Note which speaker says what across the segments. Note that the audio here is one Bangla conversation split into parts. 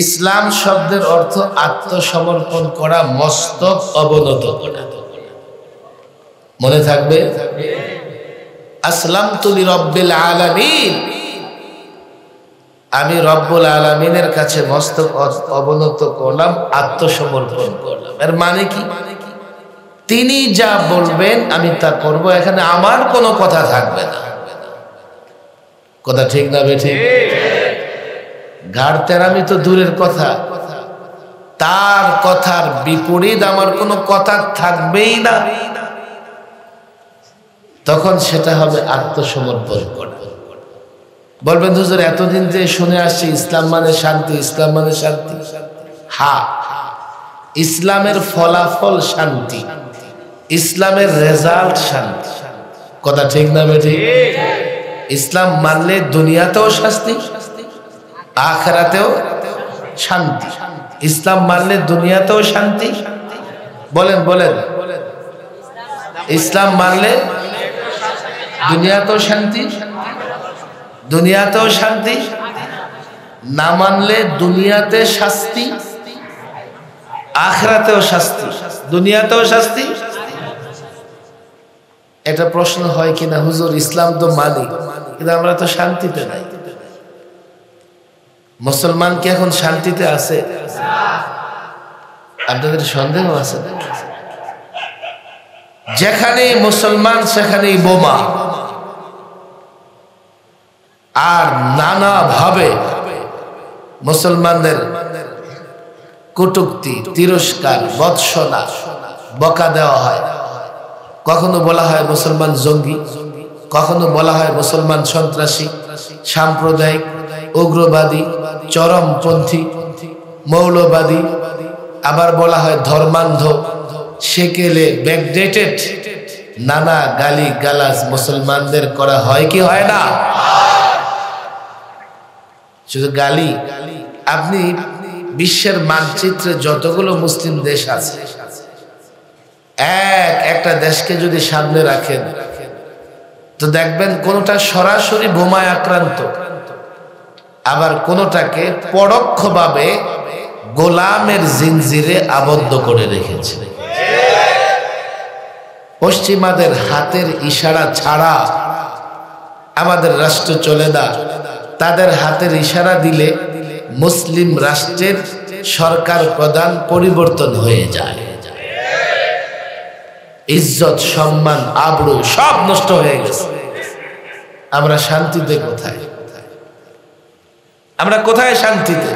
Speaker 1: ইসলাম শব্দের অর্থ আত্মসমর্পণ করা, মস্তক অবনত করা। মনে থাকবে, আসলামতু লিরাব্বিল আলামিন, আমি রব্বুল আলামিনের কাছে মস্তক অবনত করলাম, আত্মসমর্পণ করলাম। এর মানে কি? তিনি যা বলবেন আমি তা করব, এখানে আমার কোনো কথা থাকবে না। কথা ঠিক না বেঠিক? ঘাড় তেরামি তো দূরের কথা, তার কথার বিপরীত আমার কোনো কথা থাকবেই না। তখন সেটা হবে আত্মসমর্পণ করা। বলবেন হুজুর এতদিন যে শুনে আসছি ইসলাম মানে শান্তি, ইসলাম মানে শান্তি। হ্যাঁ, ইসলামের ফলাফল শান্তি, ইসলামের রেজাল্ট শান্তি। কথা ঠিক না বেঠিক? ইসলাম মানলে দুনিয়াতেও শান্তি, আখিরাতেও শান্তি। ইসলাম মানলে দুনিয়াতেও শান্তি। বলেন বলেন, ইসলাম মানলে দুনিয়াতেও শান্তি, দুনিয়াতেও শান্তি, না মানলে দুনিয়াতে শাস্তি, আখিরাতেও শাস্তি, দুনিয়াতেও শাস্তি। এটা প্রশ্ন হয় কিনা, হুজুর ইসলাম তো মানি কিন্তু আমরা তো শান্তিতে নাই। মুসলমান কি এখন শান্তিতে আছে? আপনাদের সন্দেহ আছে? যেখানেই মুসলমান সেখানেই বোমা, আর নানা ভাবে মুসলমানদের কটূক্তি, তিরস্কার, ভৎসনা, বকা দেওয়া হয়। কখনো বলা হয় মুসলমান জঙ্গি, কখনো বলা হয় মুসলমান সন্ত্রাসী, সাম্প্রদায়িক, উগ্রবাদী, চরমপন্থী, মৌলবাদী, আবার বলা হয় ধর্মান্ধ, সেকেলে, ব্যাকডেটেড। নানা গালি গালাজ মুসলমানদের করা হয় কি হয় না? শুধু গালি, আপনি বিশ্বের মানচিত্রে যতগুলো মুসলিম দেশ আছে, একটা দেশকে যদি সামনে রাখেন তো দেখবেন কোনটা সরাসরি বোমায় আক্রান্ত, আবার কোনটাকে পরোক্ষভাবে গোলামের জিনজিরে আবদ্ধ করে রেখেছে। পশ্চিমাদের হাতের ইশারা ছাড়া আমাদের রাষ্ট্র চলে না। তাদের হাতের ইশারা দিলে মুসলিম রাষ্ট্রের সরকার প্রধান পরিবর্তন হয়ে যায়, ইজ্জত, সম্মান, আবরু সব নষ্ট হয়ে গেছে। আমরা শান্তিতে কোথায়? আমরা কোথায় শান্তিতে?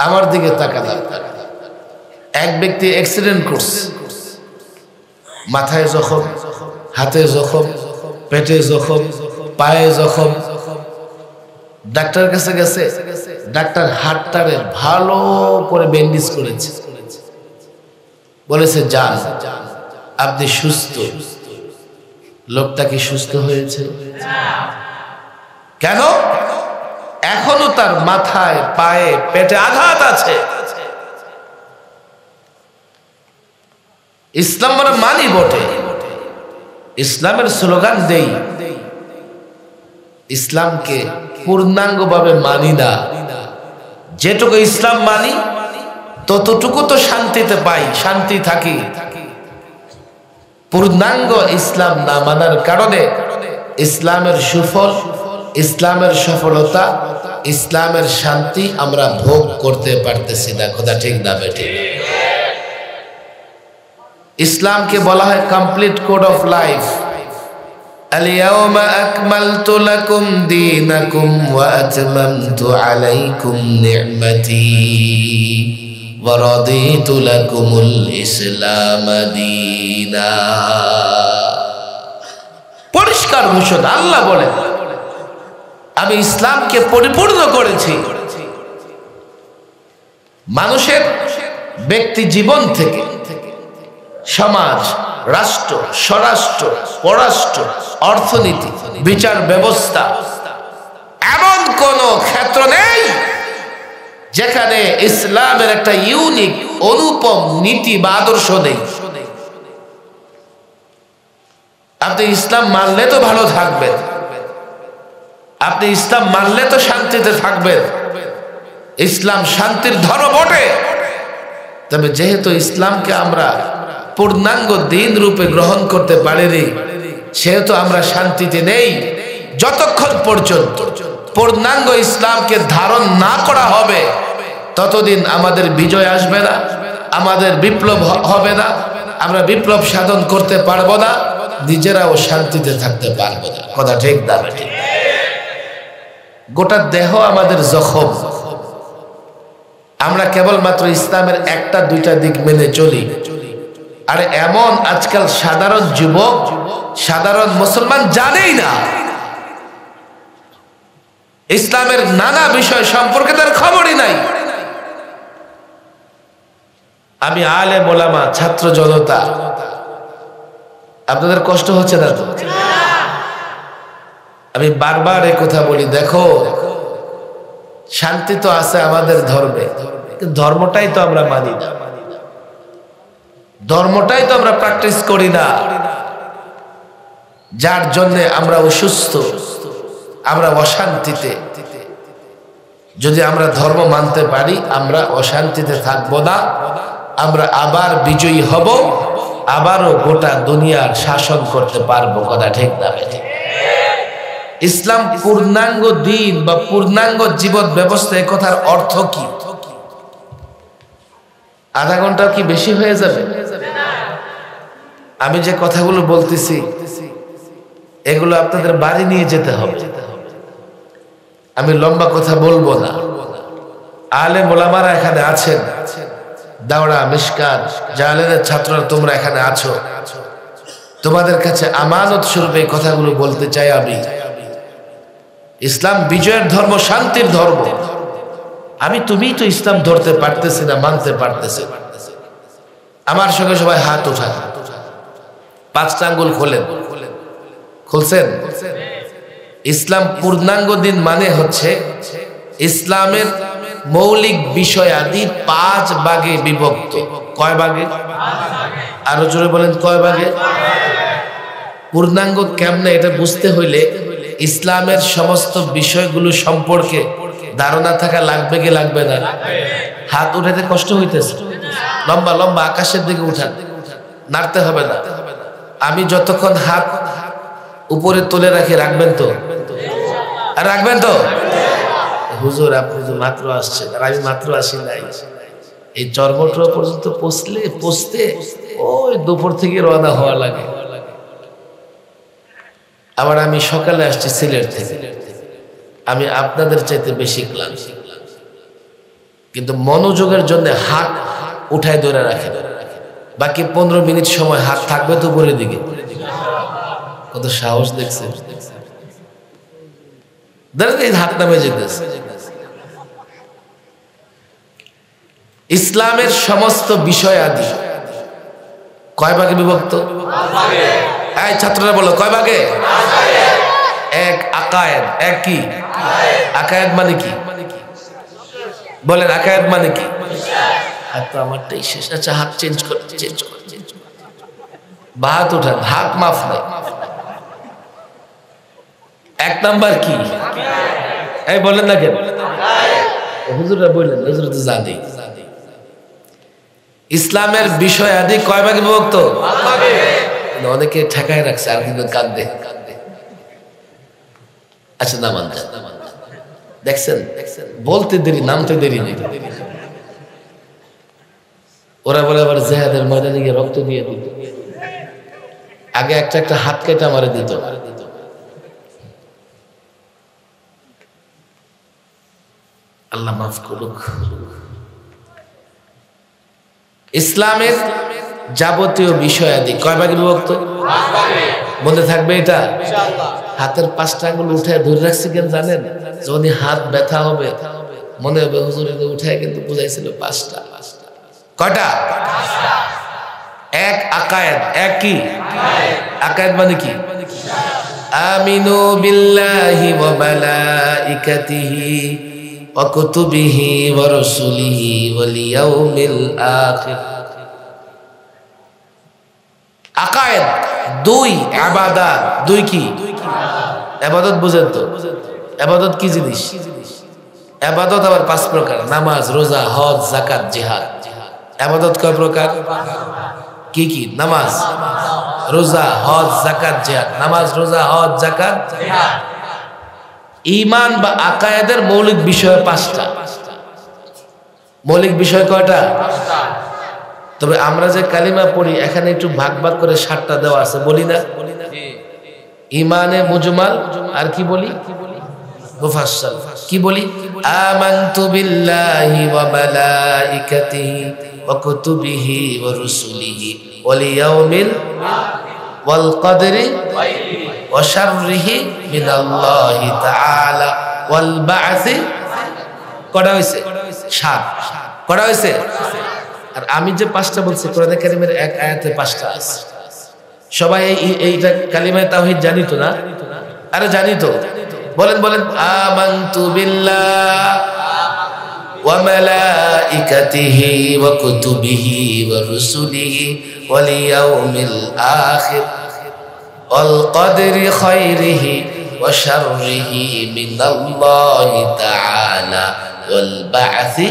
Speaker 1: আমার দিকে তাকান। এক ব্যক্তি অ্যাক্সিডেন্ট করছে, মাথায় জখম, হাতে জখম, পেটে জখম, পায়ে জখম। ডাক্তার কাছে গেছে, ডাক্তার হাতটারে ভালো করে ব্যান্ডেজ করেছে, বলেছে যান, আপনি সুস্থ। লোকটা কি সুস্থ হয়েছে? কেন? এখনো তার মাথায়, পায়ে, পেটে আঘাত আছে। ইসলাম আমরা মানি বটে, ইসলামের স্লোগান দেই, ইসলামকে পূর্ণাঙ্গভাবে মানি না। যেটুকু ইসলাম মানি ততটুকু তো শান্তিতে পাই, শান্তি থাকি। পূর্ণাঙ্গ ইসলাম না মানার কারণে ইসলামের সুফল, ইসলামের সফলতা, ইসলামের শান্তি আমরা ভোগ করতে পারতেছি না। কথা ঠিক না বেঠিক? ইসলামকে বলা হয় কমপ্লিট কোড অফ লাইফ। আল-ইয়াওমা আকমালতু লাকুম দীনাকুম ওয়া আতমামতু আলাইকুম নি'মাতি ওয়া রাদিতু লাকুমুল ইসলাম দীনা। পরিষ্কার ঘোষণা, আল্লাহ বলেন আমি ইসলামকে পরিপূর্ণ করেছি। মানুষের ব্যক্তি জীবন থেকে সমাজ, রাষ্ট্র, স্বরাষ্ট্র, পররাষ্ট্র, অর্থনীতি, বিচার ব্যবস্থা, এমন কোন ক্ষেত্র নেই যেখানে ইসলামের একটা ইউনিক, অনুপম নীতি বা আদর্শ নেই। আপনি ইসলাম মানলে তো ভালো থাকবেন, আপনি ইসলাম মানলে তো শান্তিতে থাকবেন, ইসলাম শান্তির ধর্ম বটে। তবে যেহেতু ইসলামকে আমরা পূর্ণাঙ্গ দিন রূপে গ্রহণ করতে পারিনি, সেহেতু আমরা শান্তিতে নেই। যতক্ষণ পর্যন্ত পূর্ণাঙ্গ ইসলামকে ধারণ না করা হবে, ততদিন আমাদের বিজয় আসবে না, আমাদের বিপ্লব হবে না, আমরা বিপ্লব সাধন করতে পারবো না, নিজেরাও শান্তিতে থাকতে পারবো না। কথা ঠিক না ঠিক? গোটা দেহ আমাদের জখম। আমরা কেবলমাত্র ইসলামের একটা দুইটা দিক মেনে চলি। আর এমন আজকাল সাধারণ যুবক, সাধারণ মুসলমান জানেই না, ইসলামের নানা বিষয় সম্পর্কে তার খবরই নাই। আমি আলেম ওলামা, ছাত্র জনতা, আপনাদের কষ্ট হচ্ছে না তো? আমি বারবার এই কথা বলি, দেখো শান্তি তো আছে আমাদের ধর্মে, ধর্মটাই তো আমরা মানি না, ধর্মটাই তো আমরা প্র্যাকটিস করি না, যার জন্য আমরা অসুস্থ, আমরা অশান্তিতে। যদি আমরা ধর্ম মানতে পারি, আমরা অশান্তিতে থাকবো না, আমরা আবার বিজয়ী হব, আবারও গোটা দুনিয়ার শাসন করতে পারবো। কথা ঠিক না ঠিক? ইসলাম পূর্ণাঙ্গ দিন বা পূর্ণাঙ্গ জীবন ব্যবস্থা, এ কথার অর্থ কি? আধা ঘন্টা কি বেশি হয়ে যাবে? আমি যে কথাগুলো বলতেছি, এগুলো আপনাদের বাড়ি নিয়ে যেতে হবে। আমি লম্বা কথা বলবো না। আলেম ওলামারা এখানে আছেন, দাওড়া, মিশকাত, জালালের ছাত্ররা তোমরা এখানে আছো, তোমাদের কাছে আমানত স্বরূপ এই কথাগুলো বলতে চাই আমি। ইসলাম বিজয়ের ধর্ম, শান্তির ধর্ম। তুমিই তো ইসলাম ধরতে পারতেছি না, মানতে পারতেছি। আমার সঙ্গে সবাই হাত উঠান, 5টা আঙ্গুল খোলেন। খুলছেন? ইসলাম পূর্ণাঙ্গ দিন মানে হচ্ছে ইসলামের মৌলিক বিষয় আদি 5 ভাগে বিভক্ত। কয় ভাগে? আরো জোরে বলেন, কয় ভাগে? পূর্ণাঙ্গ কেমনে এটা বুঝতে হইলে ইসলামের সমস্ত বিষয়গুলো সম্পর্কে ধারণা থাকা লাগবে কি লাগবে না? হাত উঠাতে কষ্ট হইতেছে? লম্বা লম্বা আকাশের দিকে উঠান, নাড়তে হবে না। আমি যতক্ষণ হাত উপরে তুলে রাখি, রাখবেন তো? রাখবেন তো? হুজুর আপনি তো মাত্র আসছেন, আর আমি মাত্র আসি নাই। এই চরমট্র পর্যন্ত পৌঁছতে ওই দুপুর থেকে রওনা হওয়া লাগে। আবার আমি সকালে আসছি সিলেট থেকে। আমি আপনাদের চাইতে বেশি ক্লান্ত, কিন্তু মনোযোগের জন্য হাত উঠায় ধরে রাখে। বাকি 15 মিনিট সময় হাত থাকবে তো উপরের দিকে। কত সাহস দেখছে, হাত নামে যেতেছে। ইসলামের সমস্ত বিষয় আদি কয় ভাগে বিভক্ত? এই ছাত্ররা বলো, কয় ভাগে? এক আকায়েদ। এক কি? আকায়েদ মানে কি? বলেন, আকায়েদ মানে কি? তো আমারটাই শেষ। আচ্ছা, হাত চেঞ্জ করে হাত উঠান, হাত মাফ নাই। 1 নাম্বার কি? এই বলেন না কেন? হুজুররা বললেন, হুজুর তো জানি। ইসলামের বিষয় আদি কয় ভাগে বিভক্ত? অনেকে ঠেকায় রাখছে, আর কিন্তু কাঁদবে। আচ্ছা, নামান যান। দেখছেন, বলতে দেরি, নামতে দেরি নেই। ওরা বলে আবার জেহাদের ময়দানে গিয়ে রক্ত দিয়ে দিত। আগে একটা হাত কেটে আমারে দিত। আল্লাহ মাফ করুক। ইসলামের যাবতীয় বিষয় আদি কয় ভাগে বিভক্ত? মনে থাকবে এটা? হাতের 5টা আঙ্গুল উঠে ধরে রাখছি কেন জানেন? যখন হাত ব্যথা হবে মনে হবে হুজুর উঠে কিন্তু বুঝাইছিল 5টা। কয়টা? এক আকায়েদ। এক কি? আকায়েদ মানে কি? আমিনু বিল্লাহি ওয়া মালাইকাতিহি ওয়া কুতুবিহি ওয়া রাসূলিহি ওয়াল ইয়াউমিল আখির। আকায়েদ 2, ইবাদত 2 কি? ইবাদত বুঝেন তো? ইবাদত কি জিনিস? ইবাদত আবার 5 প্রকার: নামাজ, রোজা, হজ, যাকাত, জিহাদ। ইবাদত কয় প্রকার? কি কি? নামাজ, রোজা, হজ, যাকাত, জিহাদ। নামাজ, রোজা, হজ, যাকাত, জিহাদ। ঈমান বা আকায়েদের মৌলিক বিষয় 5টা। মৌলিক বিষয় কয়টা? 5টা। তবে আমরা যে কালিমা পড়ি এখানে একটু ভাগ ভাগ করে 7টা দেওয়া আছে, বলি না? ঈমানে মুজমাল, আর কি বলি? মুফাসসাল। কি বলি? আমানতু বিল্লাহি ওয়া মালাইকাতিহি ওয়া কুতুবিহি ওয়া রুসুলিহি ওয়াল ইয়াউমিল ওয়াল কদরি ওয়া শাররিহি মিনাল্লাহি তাআলা ওয়াল বা'সি। কটা হইছে? 7। কটা হইছে? আর আমি যে 5টা বলছি কোরআন কারীমের এক আয়াতে 5টা আছে। সবাই এইটা কালিমায়ে তাওহীদ জানি তো না? আরে জানি তো। বলেন বলেন। আমানতু বিল্লাহ ওয়া মালাইকাতিহি ওয়া কুতুবিহি ওয়া রুসুলিহি ওয়াল ইয়াউমিল আখির ওয়াল কদরি খায়রিহি ওয়া শাররিহি মিনাল্লাহি তাআলা ওয়াল বা'সি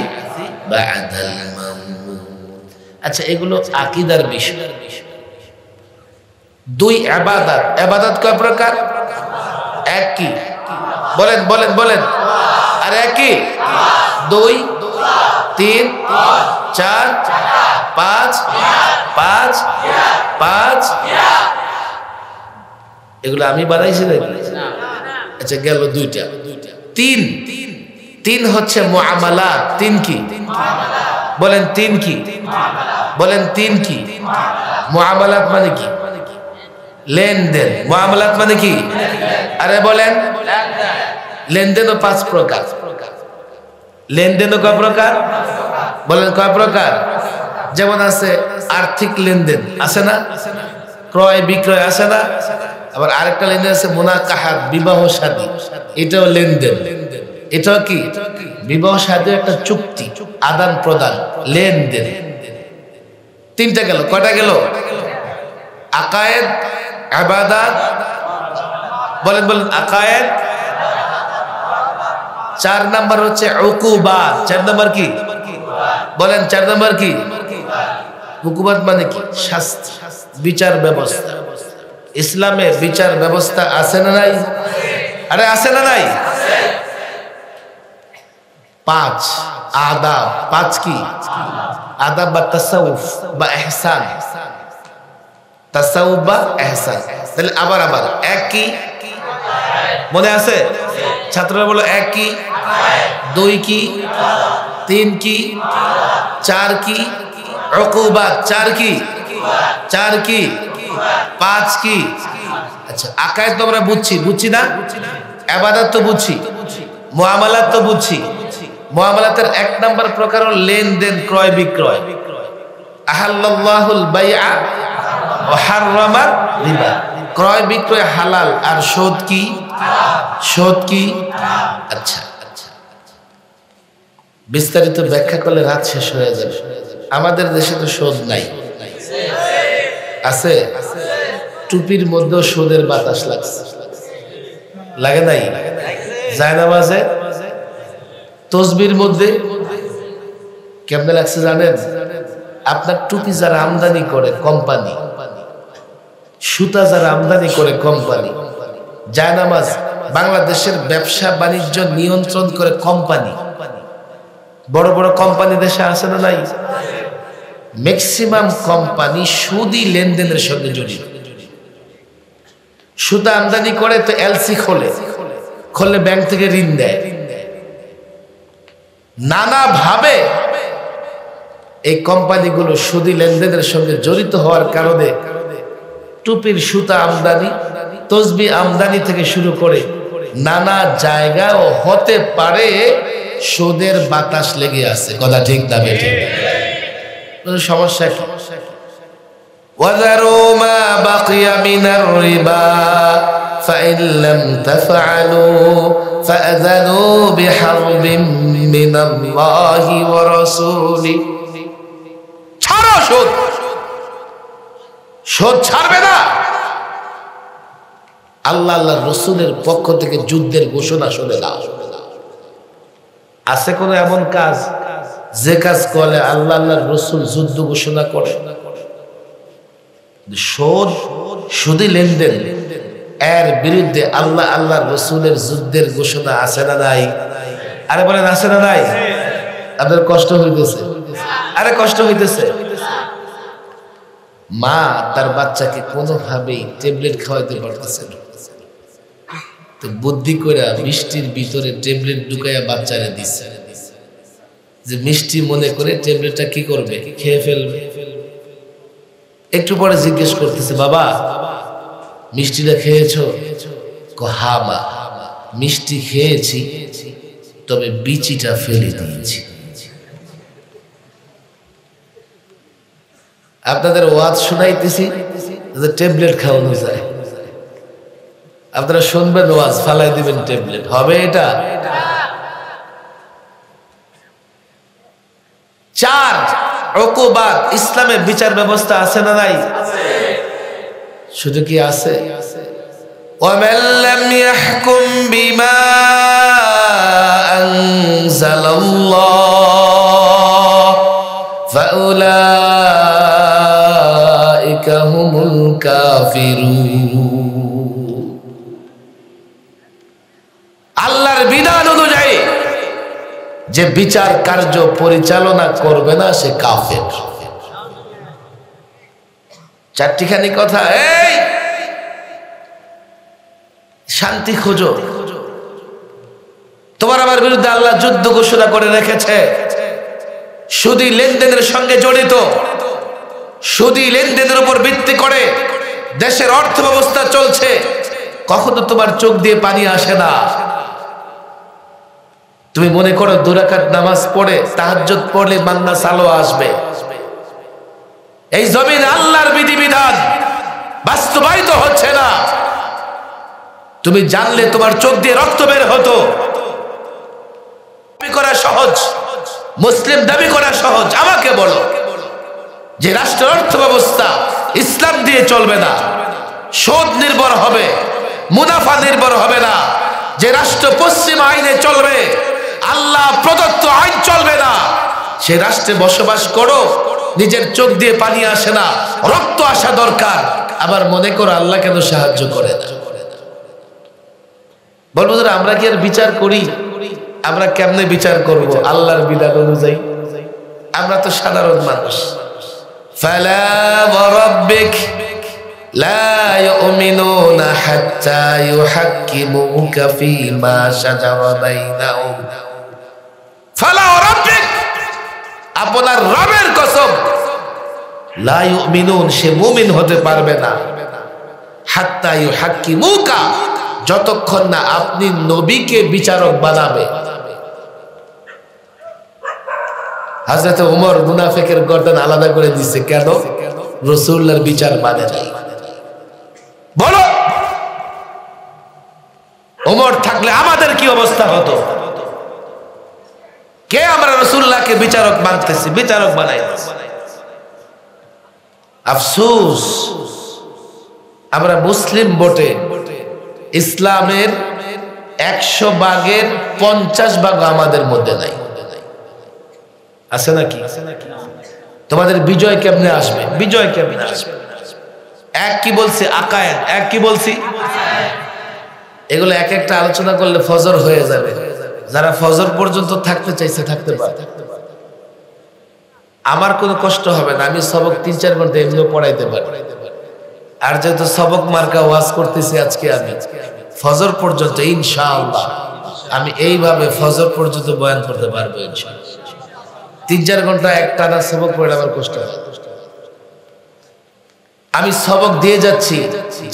Speaker 1: বা'দাল মাউত। আচ্ছা, এগুলো আকীদার বিষয়। 2 ইবাদত। ইবাদত কয় প্রকার? এক কি? বলেন বলেন বলেন। আর এক কি? 2 3 4 5 5 5। এগুলো আমি বানাইছি নাকি? আচ্ছা, গেল 2টা। 3 হচ্ছে মুআমালাত। 3 কি? বলেন 3 কি? বলেন 3 কি? মুআমালাত মানে কি? লেনদেন। মুআমালাত মানে কি? আরে বলেন। লেনদেনও 5 প্রকার। লেনদেনও কয় প্রকার? বলেন কয় প্রকার? যেমন আছে আর্থিক লেনদেন, আছে না? ক্রয় বিক্রয়, আছে না? আবার আরেকটা লেনদেন আছে মুনাকাহাত, বিবাহ শাদী। এটাও লেনদেন। এটাও কি? বিবাহ শাদী একটা চুক্তি, আদান প্রদান, লেনদেন। 3টা গেল। কয়টা গেল? আকায়েদ, ইবাদত। বলেন বলেন। আকায়েদ। 4 নাম্বার হচ্ছে উকুবাত। 4 নাম্বার কি? বলেন 4 নাম্বার কি? উকুবাত মানে কি? শাস্তি, বিচার ব্যবস্থা। ইসলামে বিচার ব্যবস্থা আছে না নাই? আরে আছে না নাই? 5 আদাব। 5 কি? আদাব বা তাসাউফ বা ইহসান। তাসাউফ বা ইহসান। তাহলে আবার এক কি? মনে আছে? ছাত্ররা বলো, 1 কি? 2 কি? 3 কি? 4 কি? উকুবাত। 4 কি? 4 কি? 5 কি? আচ্ছা, আকায়েদ তো আমরা বুঝছি না? ইবাদত তো বুঝছি, মুআমালাত তো বুঝছি। মুআমালাতের 1 নাম্বার প্রকার হলো লেনদেন, ক্রয় বিক্রয়। আহাল্লাল্লাহুল বাইআ ওয়া হাররামা রিবা। ক্রয় বিক্রয় হালাল, আর সুদ কি? সুদ কি? আচ্ছা, বিস্তারিত ব্যাখ্যা করলে রাত শেষ হয়ে যাবে। আমাদের দেশে তো সুদ নাই। আছে? টুপির মধ্যেও সুদের বাতাস লাগছে, লাগে নাই? জায়নামাজে, তসবির মধ্যে কেমনে লাগছে জানেন? আপনার টুপি যারা আমদানি করে কোম্পানি, সুতা যারা আমদানি করে কোম্পানি, জায়নামাজ বাংলাদেশের ব্যবসা বাণিজ্য নিয়ন্ত্রণ করে কোম্পানি। বড় বড় কোম্পানি দেশে আছে না নাই? ম্যাক্সিমাম কোম্পানি সুদি লেনদেনের সঙ্গে জড়িত। সুতা আমদানি করে তো এলসি খোলে ব্যাংক থেকে ঋণ দেয়। নানাভাবে এই কোম্পানিগুলো সুদি লেনদেনের সঙ্গে জড়িত হওয়ার কারণে টুপির সুতা আমদানি, তসবি আমদানি থেকে শুরু করে নানা জায়গাও হতে পারে সুদের বাতাস লেগে আছে। কথা ঠিক না বেঠিক? সমস্যা কি? ওয়াযারু মা বাকিয়া মিনার রিবা ফাইন লাম তাফআলু ফাআযানু বিহারবিন মিনাল্লাহি ওয়া রাসূলিহি। ছাড়ো সুদ, সুদ ছাড়বে না। আল্লাহ আল্লাহর রসুলের পক্ষ থেকে যুদ্ধের ঘোষণা শুনে নাও। আছে কোনো এমন কাজ যে কাজ করলে আল্লাহ আল্লাহর রসুল যুদ্ধ ঘোষণা করে? সুদী লেনদেন, এর বিরুদ্ধে আল্লাহ আল্লাহর রসুলের যুদ্ধের ঘোষণা আছে না নাই? আরে বলেন আছে না নাই? আপনার কষ্ট হইতেছে? আরে কষ্ট হইতেছে। মা তার বাচ্চাকে কোনোভাবেই ট্যাবলেট খাওয়াইতে পারতেছে না, তো বুদ্ধি করে মিষ্টির ভিতরে ট্যাবলেট ঢুকাইয়া বাচ্চারে দিচ্ছে, যে মিষ্টি মনে করে ট্যাবলেটটা কি করবে, খেয়ে ফেলবে। একটু পরে জিজ্ঞেস করতেছে, বাবা মিষ্টিটা খেয়েছো? হা মা, মিষ্টি খেয়েছি, তবে বিচিটা ফেলে দিয়েছি। আপনাদের ওয়াজ শুনাইতেছি যে ট্যাবলেট খাওয়ানো যায়, আপনারা শুনবেন ওয়াজ, ফালাই দিবেন ট্যাবলেট, হবে এটা? 4 উকুবাত ইসলামের বিচার ব্যবস্থা আছে না নাই? শুধু কি আছে? وَمَنْ لَمْ يَحْكُمْ بِمَا أَنزَلَ اللَّهُ فَأُولَئِكَ هُمُ الْكَافِرُونَ। আল্লাহর বিধান অনুযায়ী যে বিচার কার্য পরিচালনা করবে না সে কাফের। 4টিখানি কথা। এই শান্তি খোঁজো, তোমার আমার বিরুদ্ধে আল্লাহ যুদ্ধ ঘোষণা করে রেখেছে। সুদী লেনদেনের সঙ্গে জড়িত, সুদী লেনদেনের উপর ভিত্তি করে দেশের অর্থ ব্যবস্থা চলছে। কখনো তোমার চোখ দিয়ে পানি আসে না। তুমি মনে করো 2 রাকাত নামাজ পড়ে তাহাজ্জুদ পড়লে মান্না চালো আসবে। এই জমিন আল্লাহর বিধিবিধান বাস্তবায়িত হচ্ছে না। তুমি জানলে তোমার চোখ দিয়ে রক্ত বের হতো। দাবি করা সহজ, মুসলিম দাবি করা সহজ। আমাকে বলো যে রাষ্ট্র অর্থ ব্যবস্থা ইসলাম দিয়ে চলবে না, সুদ নির্ভর হবে, মুনাফা নির্ভর হবে না, যে রাষ্ট্র পশ্চিম আইনে চলবে, আল্লাহ প্রদত্ত আইন চলবে না, সে রাষ্ট্রে বসবাস করো। নিজের চোখ দিয়ে পানি আসে না, রক্ত আসা দরকার। আবার মনে করো আল্লাহ কেন সাহায্য করে না। বলবো আমরা কি আর বিচার করি? আমরা কেমনে বিচার করব? আল্লাহর বিধান অনুযায়ী। আমরা তো সাধারণ মানুষ। ফালা ওয়ারাব্বিক লা ইউমিনুনা হাত্তা ইউহাক্কিমুকা ফীমা শাজারা বাইনাহুম। ফালা ওয়ারাব্বিক, আপনার রবের কসম, লা ইউমিনুন, সে মুমিন হতে পারবে না, হাত্তা ইউহাক্কিমুকা, যতক্ষণ না আপনি নবীকে বিচারক বানাবে। হযরত ওমর মুনাফিকের গর্দান আলাদা করে দিয়েছে কেন? রাসূলুল্লাহর বিচার মানে নাই। বলো ওমর থাকলে আমাদের কি অবস্থা হতো? কে আমরা রাসূলুল্লাহকে বিচারক মানতেছি, বিচারক বানাইতেছি। আফসোস, আমরা মুসলিম বটে, ইসলামের 100 ভাগের 50 ভাগ আমাদের মধ্যে নাই। আছে নাকি? তোমাদের বিজয় কেমনে আসবে? বিজয় কেমনে আসবে? এক কি বলছি আকায়েদ, এক কি বলছি, এগুলো এক একটা আলোচনা করলে ফজর হয়ে যাবে। যারা ফজর পর্যন্ত থাকতে চাইছে থাকতে পারে, আমার কোনো কষ্ট হবে না। আমি সবক 3-4 ঘন্টা এমনি পড়াইতে পারি। আর যেহেতু সবক মার্কা ওয়াজ করতেছি আজকে, আমি ফজর পর্যন্ত ইনশাআল্লাহ আমি এইভাবে ফজর পর্যন্ত বয়ান করতে পারবো ইনশাআল্লাহ। 3-4 ঘন্টা একটানা সবক পড়ে আমার কষ্ট হয়। আমি সবক দিয়ে যাচ্ছি।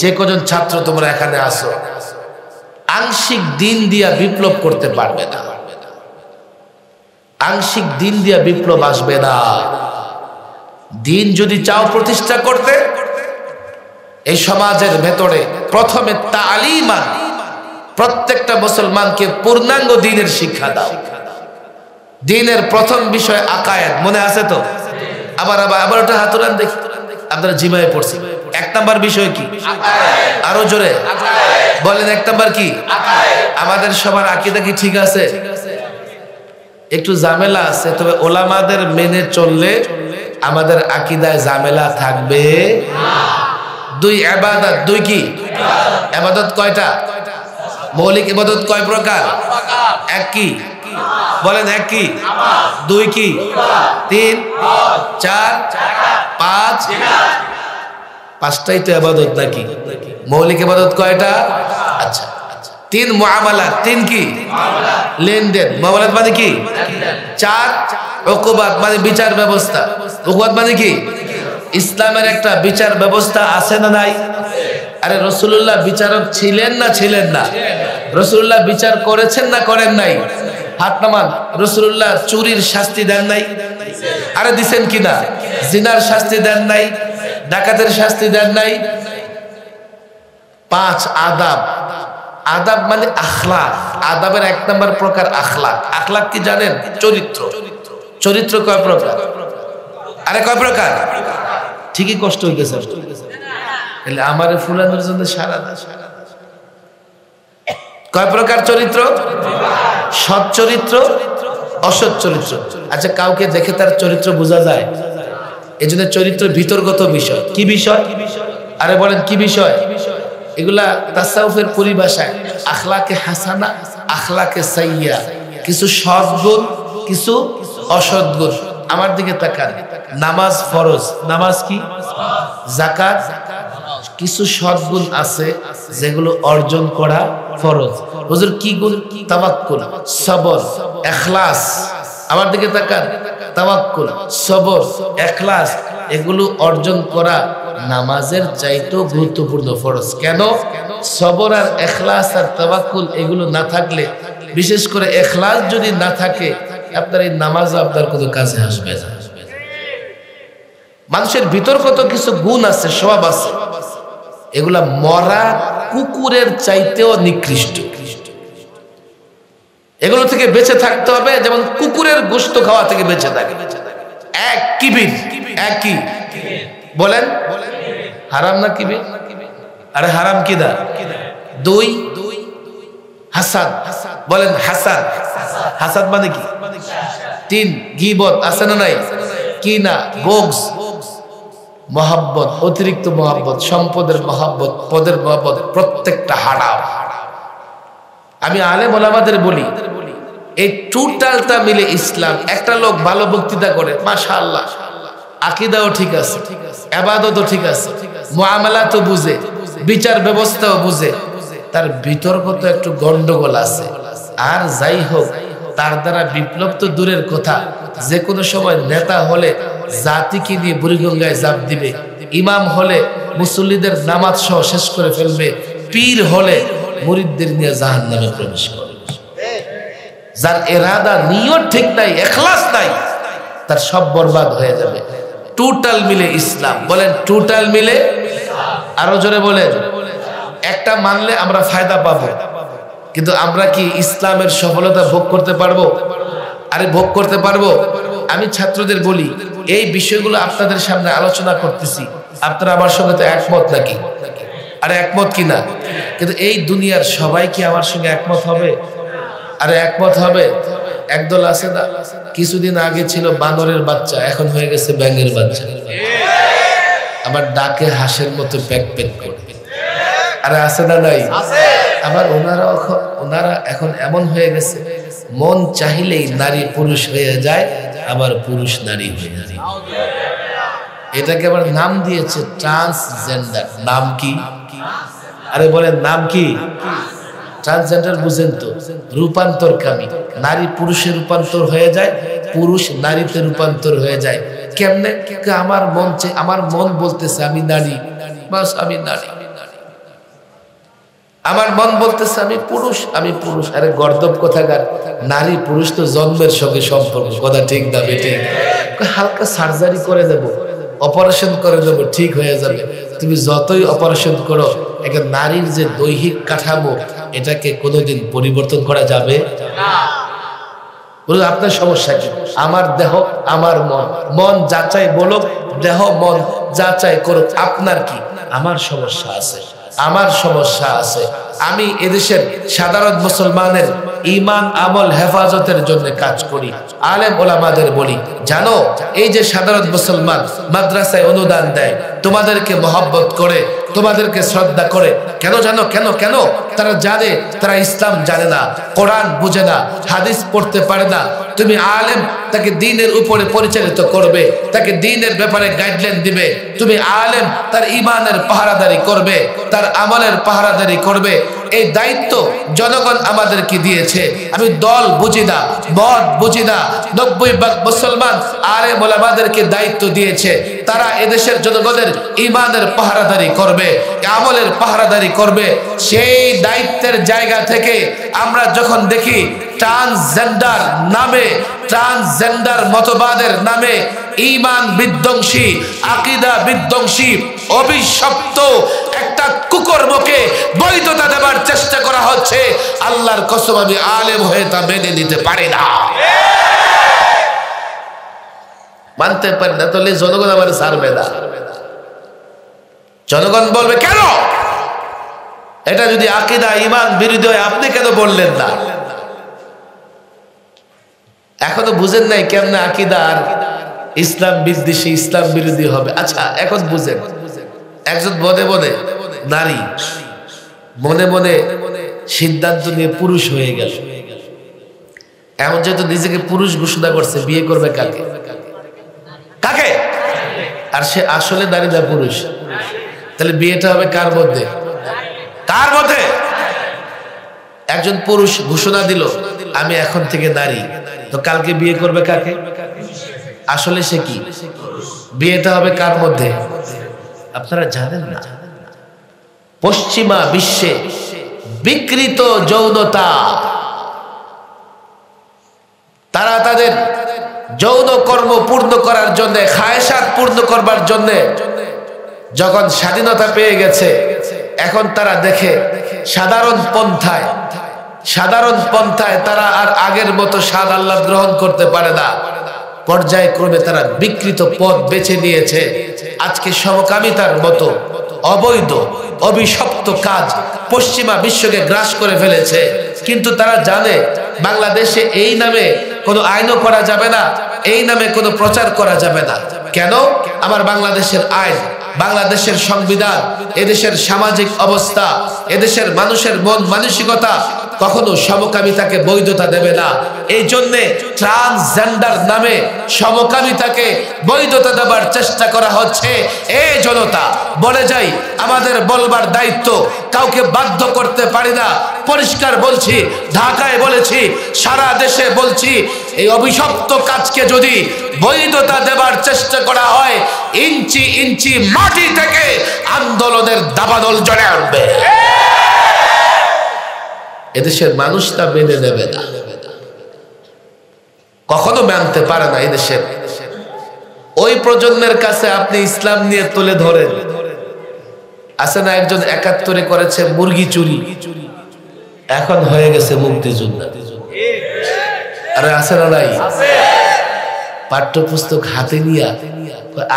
Speaker 1: যে কজন ছাত্র তোমরা এখানে আসো, আংশিক দিন দিয়া বিপ্লব করতে পারবে না। আংশিক দিন দিয়া বিপ্লব আসবে না। দিন যদি চাও প্রতিষ্ঠা করতে, এই সমাজের ভেতরে প্রথমে তালিমান, প্রত্যেকটা মুসলমানকে পূর্ণাঙ্গ দ্বীনের শিক্ষা দাও। দ্বীনের প্রথম বিষয় আকায়েদ, মনে আছে তো? আবার ওটা হাতুরান দেখি। আপনারা জিমায় পড়ছি। 1 নাম্বার বিষয় কি? আরো জোরে বলেন। 1 নাম্বার কি? আমাদের সবার আকীদা কি ঠিক আছে? একটু ঝামেলা আছে, তবে ওলামাদের মেনে চললে আমাদের আকীদায় ঝামেলা থাকবে না। 2 ইবাদত। 2 কি? ইবাদত কয়টা? মৌলিক ইবাদত কয় প্রকার? 1 কি? বলেন 1 কি? 2 কি? 3 4 5 5টাই তো ইবাদত নাকি? মৌলিক ইবাদত কয়টা? আচ্ছা 3 মুআমালাত। 3 কি? লেনদেন। মুআমালাত মানে কি? 4 উকুবাত মানে বিচার ব্যবস্থা। উকুবাত মানে কি? ইসলামের একটা বিচার ব্যবস্থা আছে না নাই? আরে রাসূলুল্লাহ বিচারক ছিলেন না ছিলেন না? রাসূলুল্লাহ বিচার করেছেন না করেন নাই? হাত নামান। রাসূলুল্লাহ চুরির শাস্তি দেন নাই? আরে দিবেন কিনা? জিনার শাস্তি দেন নাই? ডাকাতের শাস্তি দেন নাই? 5 আদাব। আদাব মানে আখলাক। আদাবের 1 নাম্বার প্রকার আখলাক। আখলাক কি জানেন? চরিত্র। চরিত্র কয় প্রকার? আরে কয় প্রকার? ঠিকই কষ্ট হইতেছে। তাহলে আমারে ফুলানোর জন্য সারা না। কয় প্রকার চরিত্র? সৎ চরিত্র, অসৎ চরিত্র। আচ্ছা কাউকে দেখে তার চরিত্র বোঝা যায়? এজন্য চরিত্র বিতর্কত বিষয়। কি বিষয়? আরে বলেন কি বিষয়? এগুলা তাসাউফের পরিভাষায় আখলাকে হাসানা, আখলাকে সাইয়্যা। কিছু সৎ গুণ, কিছু অসৎ গুণ। আমার দিকে তাকান। নামাজ ফরজ। নামাজ কি? যাকাত। কিছু সৎ গুণ আছে যেগুলো অর্জন করা ফরজ। হুজুর কি গুণ? তাওয়াক্কুল, সবর, ইখলাস। আমার দিকে তাকান। তাওয়াক্কুল, সবর, ইখলাস এগুলো অর্জন করা নামাজের চাইতেও গুরুত্বপূর্ণ ফরজ। কেন? সবর আর ইখলাস আর তাওয়াক্কুল এগুলো না থাকলে, বিশেষ করে ইখলাস যদি না থাকে, আপনার এই নামাজ আপনার কোনো কাজে আসবে না। মানুষের ভিতর কত কিছু গুণ আছে, স্বভাব আছে, এগুলা মরা কুকুরের চাইতেও নিকৃষ্ট। এগুলো থেকে বেঁচে থাকতে হবে, যেমন কুকুরের গোশত খাওয়া থেকে বেঁচে থাকে। 1 কিবির। 1 কি? বলেন হারাম না কিবির? আরে হারাম কি দা? 2 হাসাদ। বলেন হাসাদ। হাসাদ মানে কি? 3 গীবত। আছে না নাই? কি না? বগস, মহাব্বত, অতিরিক্ত মহাব্বত, সম্পদের মহাব্বত, পদের মহাব্বত, প্রত্যেকটা হারাম। আমি আলেম ওলামাদের বলি, এই টোটালটা মিলে ইসলাম। একটা লোক ভালো বক্তৃতা করে, মাশাআল্লাহ, আকীদাও ঠিক আছে, ইবাদতও ঠিক আছে, মুআমালাতও বুঝে, বিচার ব্যবস্থাও বুঝে, তার বিতর্ক তো একটু গন্ডগোল আছে। আর যাই হোক, তার দ্বারা বিপ্লব তো দূরের কথা, যে কোনো সময় নেতা হলে জাতিকে নিয়ে বুড়িগঙ্গায় জাপ দিবে, ইমাম হলে মুসল্লিদের নামাজ সহ শেষ করে ফেলবে, পীর হলে মুরিদদের নিয়ে জাহান্নামে প্রবেশ করবে। যার ইরাদা নিয়ত ঠিক নাই, ইখলাস নাই, তার সব বরবাদ হয়ে যাবে। টোটাল মিলে ইসলাম। বলেন টোটাল মিলে। আরো জোরে বলেন। একটা মানলে আমরা ফায়দা পাবো, কিন্তু আমরা কি ইসলামের সফলতা ভোগ করতে পারবো? আরে ভোগ করতে পারবো? আমি ছাত্রদের বলি, এই বিষয়গুলো আপনাদের সামনে আলোচনা করতেছি, আপনারা আমার সঙ্গে তো একমত নাকি? আরে একমত কি না? কিন্তু এই দুনিয়ার সবাই কি আমার সঙ্গে একমত হবে? আরে একমত হবে? একদল আছে না, কিছুদিন আগে ছিল বানরের বাচ্চা, এখন হয়ে গেছে ব্যাঙের বাচ্চা। আবার ডাকে হাঁসের মতো প্যাক প্যাক করে। আরে আছে না নাই? আবার ওনারা এখন এমন হয়ে গেছে, মন চাইলেই নারী পুরুষ হয়ে যায়, আবার পুরুষ নারী হয়ে যায়। এটাকে আবার নাম দিয়েছে ট্রান্সজেন্ডার। নাম কি? আরে বলেন নাম কি? ট্রান্সজেন্ডার বুঝেন তো? রূপান্তরকামী। নারী পুরুষে রূপান্তর হয়ে যায়, পুরুষ নারীতে রূপান্তর হয়ে যায়। কেমনে? আমার মন বলতেছে আমি নারী, বাস আমি নারী। আমার মন বলতেছে আমি পুরুষ, আমি পুরুষ। আরে গর্দব কোথাকার! নারী পুরুষ তো জন্মের সঙ্গে সম্পর্ক। কথা ঠিক না বেটে? হালকা সার্জারি করে দেব, অপারেশন করে দেবো, ঠিক হয়ে যাবে। তুমি যতই অপারেশন করো, একটা নারীর যে দৈহিক কাঠামো, এটাকে কোনোদিন পরিবর্তন করা যাবে না। আপনার সমস্যা কি? আমার দেহ, আমার মন, মন যাচাই বলুক, দেহ মন যাচাই করুক আপনার কি আমার সমস্যা আছে, আমার সমস্যা আছে। আমি এদেশের সাধারণ মুসলমানের ঈমান আমল হেফাজতের জন্য কাজ করি। আলেম ওলামাদের বলি, জানো এই যে সাধারণ মুসলমান মাদ্রাসায় অনুদান দেয়, তোমাদেরকে মহব্বত করে, তোমাদেরকে শ্রদ্ধা করে, কেন জানো? কেন কেন? তারা জানে তারা ইসলাম জানে না, কোরআন বুঝে না, হাদিস পড়তে পারে না। তুমি আলেম, তাকে দ্বীনের উপরে পরিচালিত করবে, তাকে দ্বীনের ব্যাপারে গাইডলাইন দিবে। তুমি আলেম, তার ঈমানের পাহারাদারি করবে, তার আমলের পাহারাদারি করবে। এই দায়িত্ব জনগণ আমাদেরকে দিয়েছে। আমি দল বুঝি না, মত বুঝি না, 90% মুসলমান আলেম ওলামাদেরকে দায়িত্ব দিয়েছে। তারা এদেশের জনগণের ঈমানের পাহারাদারি করবে, আমলের পাহারাদারি করবে। সেই দায়িত্বের জায়গা থেকে আমরা যখন দেখি ট্রান্সজেন্ডার নামে, ট্রান্সজেন্ডার মতবাদের নামে ঈমান বিধ্বংসী, আকীদা বিধ্বংসী, অভিশপ্ত একটা কুকর্মকে বৈধতা দেবার চেষ্টা করা হচ্ছে, আল্লাহর কসম আমি আলেম হয়ে তা মেনে নিতে পারি না, মানতে পারি না। তাহলে জনগণ আমার ছাড়বে না। জনগণ বলবে কেন এটা যদি আকীদা ঈমান বিরোধী হয় আপনি কেন বললেন না? এখনো বুঝেন নাই কেমনে আকীদা আর ইসলাম বিদ্বেষী, ইসলাম বিরোধী হবে। আচ্ছা এখন বুঝেন, একজন মনে মনে নারী মনে মনে সিদ্ধান্ত নিয়ে পুরুষ হয়ে গেল, এমন যেহেতু নিজেকে পুরুষ ঘোষণা করছে, বিয়ে করবে কাকে? কাকে? আর সে আসলে নারী না পুরুষ। তাহলে বিয়েটা হবে কার মধ্যে? কার মধ্যে? একজন পুরুষ ঘোষণা দিল আমি এখন থেকে নারী, তো কালকে বিয়ে করবে কাকে? আসলে সে কি? বিয়েটা হবে কার মধ্যে? আপনারা জানেন না, পশ্চিমা বিশ্বে বিকৃত যৌনতা, তারা তাদের যৌন কর্ম পূর্ণ করার জন্য, খায়সাত পূর্ণ করবার জন্য যখন স্বাধীনতা পেয়ে গেছে, এখন তারা দেখে সাধারণ পন্থায় তারা আর আগের মতো স্বাদ আল্লাহ গ্রহণ করতে পারে না। পর্যায়ক্রমে তারা বিকৃত পথ বেছে নিয়েছে। আজকে সমকামিতার মতো অবৈধ অভিশপ্ত কাজ পশ্চিমা বিশ্বকে গ্রাস করে ফেলেছে। কিন্তু তারা জানে বাংলাদেশে এই নামে কোনো আইনও করা যাবে না, এই নামে কোনো প্রচার করা যাবে না। কেন? আমার বাংলাদেশের আইন, বাংলাদেশের সংবিধান, এদেশের সামাজিক অবস্থা, এদেশের মানুষের মন মানসিকতা কখনো সমকামিতাকে বৈধতা দেবে না। এই জন্যে ট্রান্সজেন্ডার নামে সমকামিতাকে বৈধতা দেবার চেষ্টা করা হচ্ছে। এই জনতা বলে যাই, আমাদের বলবার দায়িত্ব, কাউকে বাধ্য করতে পারি না। পরিষ্কার বলছি, ঢাকায় বলেছি, সারা দেশে বলছি, এই অভিশপ্ত কাজকে যদি বৈধতা দেবার চেষ্টা করা হয়, ইঞ্চি ইঞ্চি মাটি থেকে আন্দোলনের দাবানল জ্বলে উঠবে। এদেশের মানুষ তা মেনে নেবে না, কখনো মানতে পারে না। এদেশের ওই প্রজন্মের কাছে আপনি ইসলাম নিয়ে তুলে ধরেন, আছে না একজন ৭১ করেছে মুরগি চুরি, এখন হয়ে গেছে মুক্তিযোদ্ধা। আরে আছে না নাই? পাঠ্যপুস্তক হাতে নিয়ে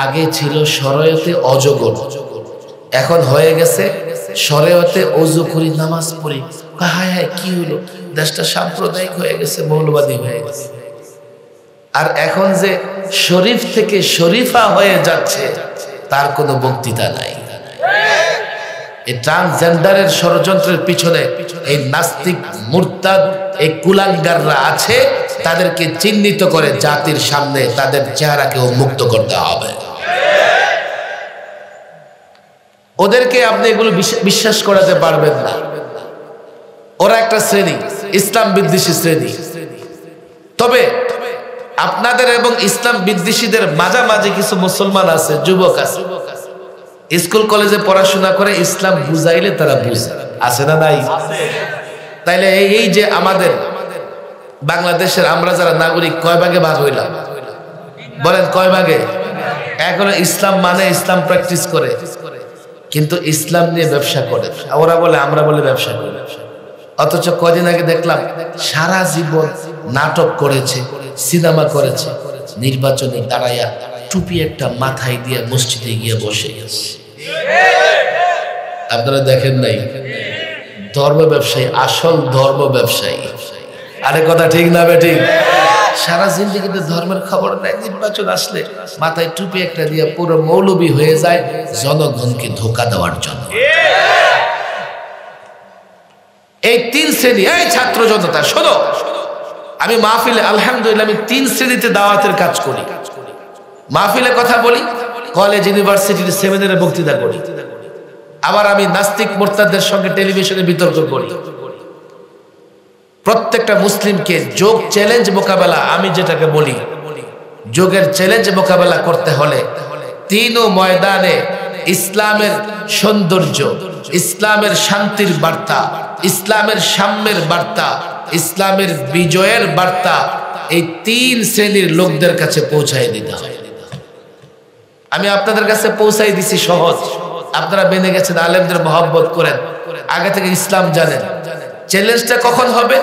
Speaker 1: আগে ছিল শরয়তে অজগর, এখন হয়ে গেছে শরয়তে অজু করি, নামাজ পড়ি। হায় হায় কি হলো, দেশটা সাম্প্রদায়িক হয়ে গেছে, মৌলবাদী হয়ে গেছে। আর এখন যে শরীফ থেকে শরীফা হয়ে যাচ্ছে তার কোনো বক্তৃতা নাই। এই ট্রান্সজেন্ডারের ষড়যন্ত্রের পিছনে এই নাস্তিক মুরতাদ, এই কুলাঙ্গাররা আছে। তাদেরকে চিহ্নিত করে জাতির সামনে তাদের চেহারাকে উন্মুক্ত করতে হবে। ওদেরকে আপনি এগুলো বিশ্বাস করাতে পারবেন না। ওরা একটা শ্রেণী, ইসলাম বিদ্বেষী শ্রেণী। তবে আপনাদের এবং ইসলাম বিদ্বেষীদের মাঝামাঝি কিছু মুসলমান আছে, যুবক আছে, স্কুল কলেজে পড়াশোনা করে, ইসলাম বুঝাইলে তারা বুঝে, আছে না নাই? তাইলে এই যে আমাদের বাংলাদেশের আমরা যারা নাগরিক, কয় ভাগে ভাগ হইলাম বলেন? কয় ভাগে? এখনো ইসলাম মানে, ইসলাম প্র্যাকটিস করে, কিন্তু ইসলাম নিয়ে ব্যবসা করে। ওরা বলে, আমরা বলে ব্যবসা করি। অথচ কদিন আগে দেখলাম সারা জীবন নাটক করেছে, সিনেমা করেছে, নির্বাচনে দাঁড়াইয়া টুপি একটা মাথায় দিয়ে মসজিদে গিয়ে বসে গেছে। আপনারা দেখেন নাই? ধর্ম ব্যবসায়ী, আসল ধর্ম ব্যবসায়ী। আরে কথা ঠিক না বেঠিক? সারা জিন্দেগিতে ধর্মের খবর নাই, নির্বাচন আসলে মাথায় টুপি একটা দিয়ে পুরো মৌলবী হয়ে যায় জনগণকে ধোঁকা দেওয়ার জন্য। এই 3 শ্রেণী, এই ছাত্র জনতা শোনো, আমি মাহফিলে আলহামদুলিল্লাহ আমি 3 শ্রেণীতে দাওয়াতের কাজ করি। মাহফিলে কথা বলি, কলেজ ইউনিভার্সিটির সেমিনারে বক্তৃতা করি, আবার আমি নাস্তিক মোরতাদদের সঙ্গে টেলিভিশনে বিতর্ক করি। প্রত্যেকটা মুসলিমকে যোগ চ্যালেঞ্জ মোকাবেলা, আমি যেটাকে বলি যোগের চ্যালেঞ্জ মোকাবেলা করতে হলে 3 ময়দানে ইসলামের সৌন্দর্য, ইসলামের শান্তির বার্তা, ইসলামের সাম্যের বার্তা, ইসলামের বিজয়ের বার্তা এই 3 শ্রেণীর লোকদের কাছে পৌঁছায় দিতে হয়। আমি আপনাদের কাছে পৌঁছাই দিছি সহজ, আপনারা বেনে গেছেন, আলেমদের মহব্বত করেন, আগে থেকে ইসলাম জানেন। চ্যালেঞ্জটা কখন হবে?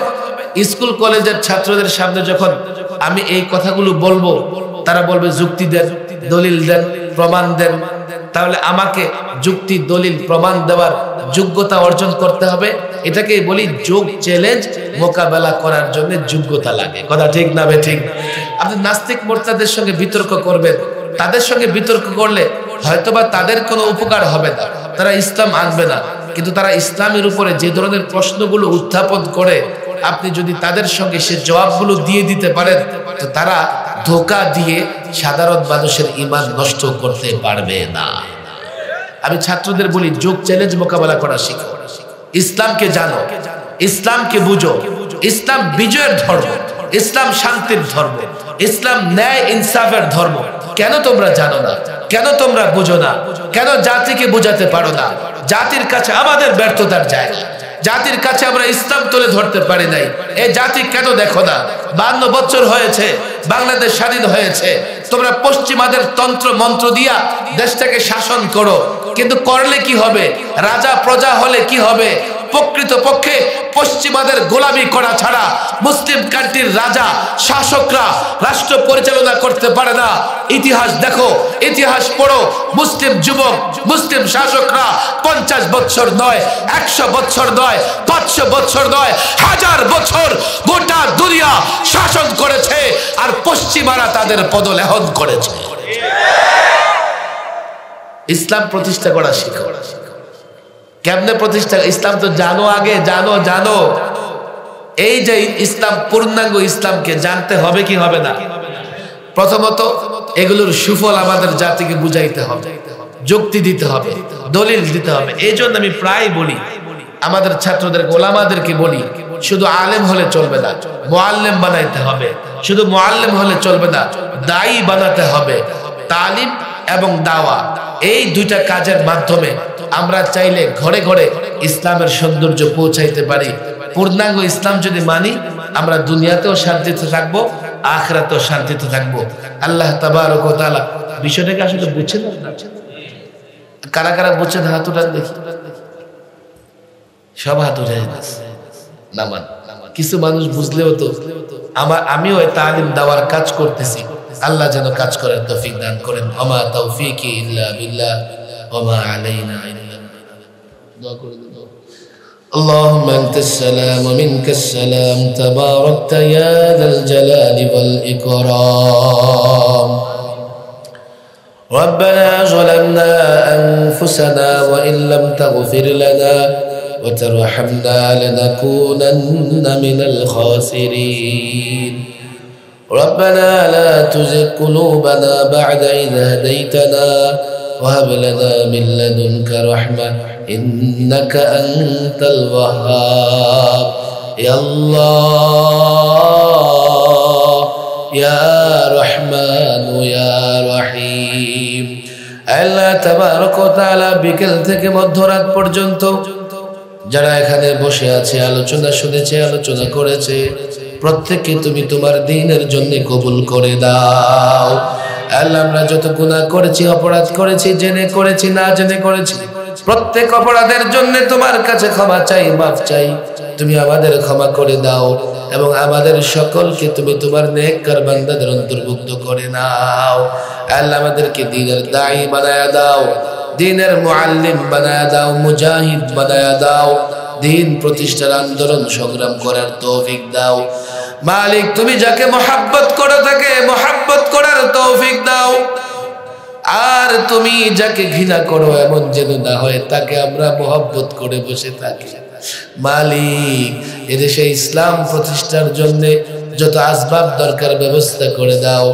Speaker 1: স্কুল কলেজের ছাত্রদের সামনে যখন আমি এই কথাগুলো বলবো, তারা বলবে যুক্তি দেন, দলিল দেন, প্রমাণ দেন। তাহলে আমাকে যুক্তি, দলিল, প্রমাণ দেওয়ার যোগ্যতা অর্জন করতে হবে। এটাকেই বলি যোগ চ্যালেঞ্জ মোকাবেলা করার জন্য যোগ্যতা লাগে। কথা ঠিক না ঠিক? আপনি নাস্তিক মোরতাদের সঙ্গে বিতর্ক করবেন, তাদের সঙ্গে বিতর্ক করলে হয়তোবা তাদের কোনো উপকার হবে না, তারা ইসলাম আনবে না, কিন্তু তারা ইসলামের উপরে যে ধরনের প্রশ্নগুলো উত্থাপন করে আপনি যদি তাদের সঙ্গে সে জবাবগুলো দিয়ে দিতে পারেন, তো তারা ধোঁকা দিয়ে সাধারণ মানুষের ঈমান নষ্ট করতে পারবে না। আমি ছাত্রদের বলি যোগ চ্যালেঞ্জ মোকাবেলা করা শিখো, ইসলামকে জানো, ইসলামকে বুঝো। ইসলাম বিজয়ের ধর্ম, ইসলাম শান্তির ধর্ম, ইসলাম ন্যায় ইনসাফের ধর্ম। কেন তোমরা জানো না? কেন তোমরা বুঝো না? কেন জাতিকে বোঝাতে পারো না? জাতির কাছে আমাদের ব্যর্থতার জায়গা, জাতির কাছে আমরা ইসলাম তুলে ধরতে পারি নাই। এই জাতি কেন দেখো না? 52 বছর হয়েছে বাংলাদেশ স্বাধীন হয়েছে, তোমরা পশ্চিমাদের তন্ত্র মন্ত্র দিয়া দেশটাকে শাসন করো, কিন্তু করলে কি হবে? রাজা প্রজা হলে কি হবে? প্রকৃতপক্ষে পশ্চিমাদের গোলামি করা ছাড়া মুসলিম কান্ট্রির রাজা শাসকরা রাষ্ট্র পরিচালনা করতে পারে না। ইতিহাস দেখো, ইতিহাস পড়ো, মুসলিম যুবক, মুসলিম শাসকরা 50 বছর নয়, 100 বছর নয়, 500 বছর নয়, 1000 বছর গোটা দুনিয়া শাসন করেছে, আর পশ্চিমারা তাদের পদলেহন করেছে। ইসলাম প্রতিষ্ঠা করা শিখো। কেমনে প্রতিষ্ঠা? ইসলাম তো জানো, আগে জানো, জানো। এই যে ইসলাম, পূর্ণাঙ্গ ইসলামকে জানতে হবে কি হবে না? প্রথমত এগুলোর সুফল আমাদের জাতিকে বুঝাইতে হবে, যুক্তি দিতে হবে, দলিল দিতে হবে। এই জন্য আমি প্রায় বলি আমাদের ছাত্রদের, ওলামাদেরকে বলি, শুধু আলেম হলে চলবে না, মুআল্লিম বানাইতে হবে। শুধু মুআল্লিম হলে চলবে না, দায়ী বানাতে হবে। তালিম এবং দাওয়া, এই 2টা কাজের মাধ্যমে আমরা চাইলে ঘরে ঘরে ইসলামের সৌন্দর্য পৌঁছাইতে পারি। পূর্ণাঙ্গ ইসলাম যদি মানি, আমরা দুনিয়াতেও শান্তিতে থাকবো, আখিরাতেও শান্তিতে থাকবো। আল্লাহ তাবারক ওয়া তাআলা বিষয়টাকে আসলে বুঝছেন না? কারা কারা বুঝছেন? হাত উঠান দেখি। সব হাত উঠে গেছে। নামান। কিছু মানুষ বুঝলেও তো আমিও তালিম দেওয়ার কাজ করতেছি। আল্লাহ যেন কাজ করার তৌফিক দান করেন। ওমা তাওফীকি ইল্লা বিল্লাহ ওমা আলাইনা ইল্লা দোয়া করে দাও। اللهم أنت السلام ومنك السلام تباركت يا ذا الجلال والإكرام. ربنا ظلمنا أنفسنا وإن لم تغفر لنا وترحمنا لنكونن من الخاسرين. ربنا لا تزغ قلوبنا بعد إذ هديتنا وهب لنا من لدنك رحمة إنك أنت الوهاب. يا الله يا رحمن يا رحيم. আল্লাহ তাবারক ওয়া তাআলা বিকেল থেকে মধ্যরাত পর্যন্ত যারা এখানে বসে আছে, আলোচনা শুনেছে, আলোচনা করেছে, প্রত্যেককে তুমি তোমার দ্বীনের জন্য কবুল করে দাও। আল্লাহ আমরা যত গুনাহ করেছি, অপরাধ করেছি, জেনে করেছি, না জেনে করেছি, প্রত্যেক অপরাধের জন্য তোমার কাছে ক্ষমা চাই, মাফ চাই। তুমি আমাদের ক্ষমা করে দাও এবং আমাদের সকলকে তুমি তোমার নেককার বান্দাদের অন্তর্ভুক্ত করে নাও। আল্লাহ আমাদেরকে দ্বীনের দায়ী বানায়া দাও, দ্বীনের মুআল্লিম বানায়া দাও, মুজাহিদ বানায়া দাও, দ্বীন প্রতিষ্ঠার আন্দোলন সংগ্রাম করার তৌফিক দাও। মালিক তুমি যাকে মহাব্বত করে থাকে মহাব্বত করার তৌফিক দাও, আর তুমি যাকে ঘৃণা করো এমন যেন না হয় তাকে আমরা মহব্বত করে বসে থাকি। মালিক এদেশে ইসলাম প্রতিষ্ঠার জন্য যত আসবাব দরকার ব্যবস্থা করে দাও।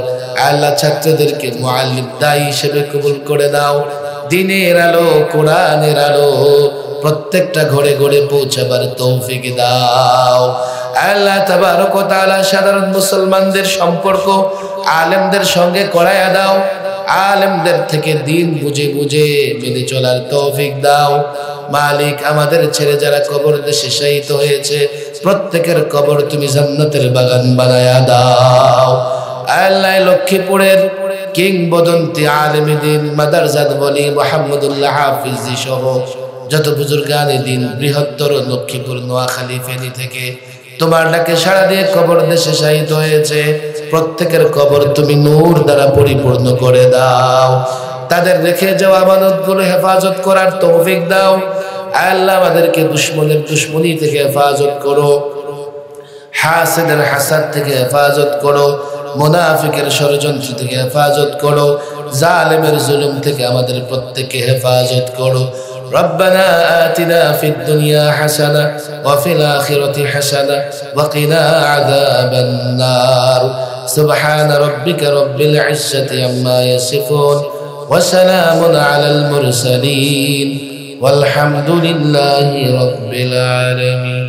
Speaker 1: আল্লাহ ছাত্রদেরকে মুআল্লিম দায়ী হিসেবে কবুল করে দাও। দ্বীনের আলো, কোরআনের আলো প্রত্যেকটা ঘরে ঘরে পৌঁছাবার তৌফিক দাও। আল্লাহ তাবারক ওয়া তাআলা সাধারণ মুসলমানদের সম্পর্ক আলেমদের সঙ্গে করায়া দাও। আলেমদের থেকে দ্বীন বুঝে বুঝে মেনে চলার তৌফিক দাও। মালিক আমাদের ছেড়ে যারা কবর দেশে শহীদ হয়েছে প্রত্যেকের কবর তুমি জান্নাতের বাগান বানায়া দাও। আল্লাহ লক্ষ্মীপুরের কিংবদন্তি আলেমে দ্বীন মাদারজাত ওয়ালি মুহাম্মদুল্লাহ হাফিজি সহ যত বুজুর্গানে দ্বীন বৃহত্তর লক্ষ্মীপুর, নোয়াখালী, ফেনী থেকে তোমার ডাকে সাড়া দিয়ে কবর দেশে শহীদ হয়েছে প্রত্যেকের কবর তুমি নূর দ্বারা পরিপূর্ণ করে দাও। তাদের রেখে যাওয়া আমানতগুলো হেফাজত করার তৌফিক দাও। আল্লাহ আমাদেরকে দুশমনের দুশমনি থেকে হেফাজত করো, হাসেদের হাসাদ থেকে হেফাজত করো, মুনাফিকের ষড়যন্ত্র থেকে হেফাজত করো, জালেমের জুলুম থেকে আমাদের প্রত্যেককে হেফাজত করো। ربنا آتنا في الدنيا حسنة وفي الآخرة حسنة وقنا عذاب النار سبحان ربك رب العزة عما يصفون وسلام على المرسلين والحمد لله رب العالمين.